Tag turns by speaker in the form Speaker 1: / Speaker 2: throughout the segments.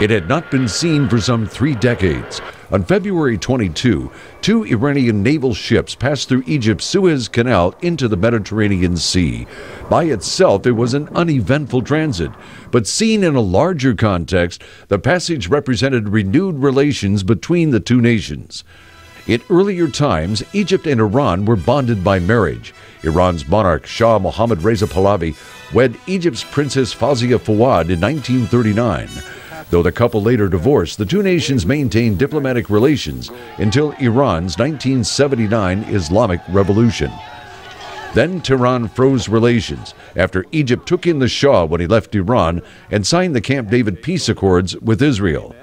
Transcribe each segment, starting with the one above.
Speaker 1: It had not been seen for some 3 decades. On February 22, 2 Iranian naval ships passed through Egypt's Suez Canal into the Mediterranean Sea. By itself, it was an uneventful transit, but seen in a larger context, the passage represented renewed relations between the two nations. In earlier times, Egypt and Iran were bonded by marriage. Iran's monarch Shah Mohammad Reza Pahlavi wed Egypt's Princess Fawzia Fawad in 1939. Though the couple later divorced, the two nations maintained diplomatic relations until Iran's 1979 Islamic Revolution. Then Tehran froze relations after Egypt took in the Shah when he left Iran and signed the Camp David peace accords with Israel.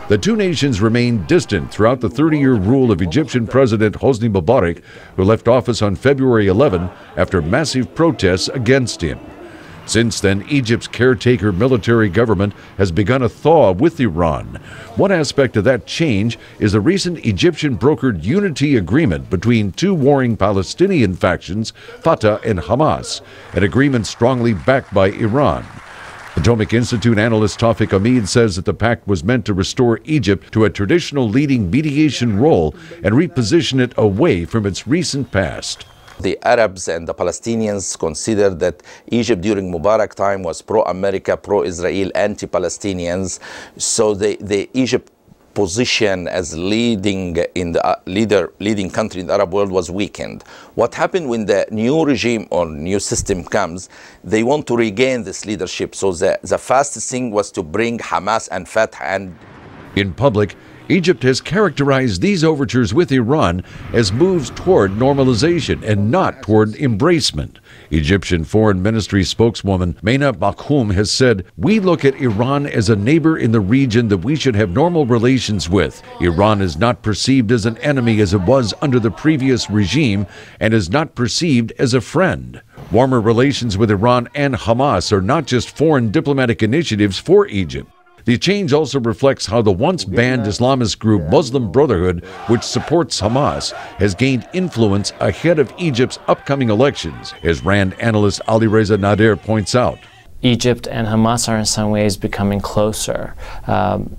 Speaker 1: The two nations remained distant throughout the 30-year rule of Egyptian President Hosni Mubarak, who left office on February 11 after massive protests against him. Since then, Egypt's caretaker military government has begun a thaw with Iran. One aspect of that change is the recent Egyptian-brokered unity agreement between two warring Palestinian factions, Fatah and Hamas, an agreement strongly backed by Iran. Atomic Institute analyst Tawfiq Hamid says that the pact was meant to restore Egypt to a traditional leading mediation role and reposition it away from its recent past.
Speaker 2: The Arabs and the Palestinians considered that Egypt during Mubarak time was pro-America, pro-Israel, anti-Palestinians. So the Egypt position as leading country in the Arab world was weakened. What happened when the new regime or new system comes, they want to regain this leadership. So the fastest thing was to bring Hamas and Fatah and...
Speaker 1: In public, Egypt has characterized these overtures with Iran as moves toward normalization and not toward embracement. Egyptian Foreign Ministry spokeswoman Meina Makhoum has said, "We look at Iran as a neighbor in the region that we should have normal relations with. Iran is not perceived as an enemy as it was under the previous regime and is not perceived as a friend." Warmer relations with Iran and Hamas are not just foreign diplomatic initiatives for Egypt. The change also reflects how the once-banned Islamist group Muslim Brotherhood, which supports Hamas, has gained influence ahead of Egypt's upcoming elections, as RAND analyst Ali Reza Nader points out.
Speaker 3: Egypt and Hamas are in some ways becoming closer.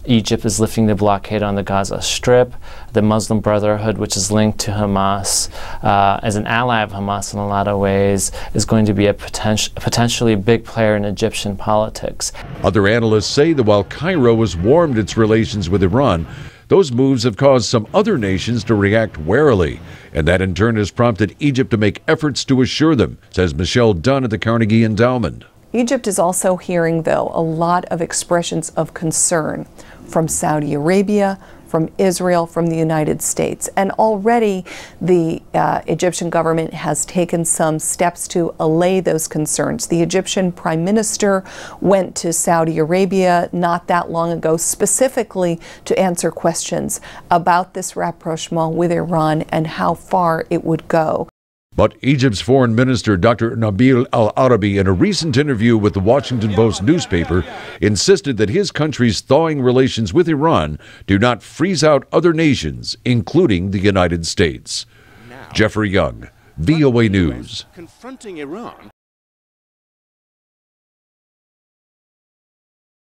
Speaker 3: Egypt is lifting the blockade on the Gaza Strip. The Muslim Brotherhood, which is linked to Hamas, as an ally of Hamas in a lot of ways, is going to be a potentially big player in Egyptian politics.
Speaker 1: Other analysts say that while Cairo has warmed its relations with Iran, those moves have caused some other nations to react warily, and that in turn has prompted Egypt to make efforts to assure them, says Michelle Dunn at the Carnegie Endowment.
Speaker 4: Egypt is also hearing, though, a lot of expressions of concern from Saudi Arabia, from Israel, from the United States. And already the Egyptian government has taken some steps to allay those concerns. The Egyptian Prime Minister went to Saudi Arabia not that long ago specifically to answer questions about this rapprochement with Iran and how far it would go.
Speaker 1: But Egypt's foreign minister, Dr. Nabil al-Arabi, in a recent interview with the Washington Post newspaper, insisted that his country's thawing relations with Iran do not freeze out other nations, including the United States. Jeffrey Young, VOA News.
Speaker 5: Confronting Iran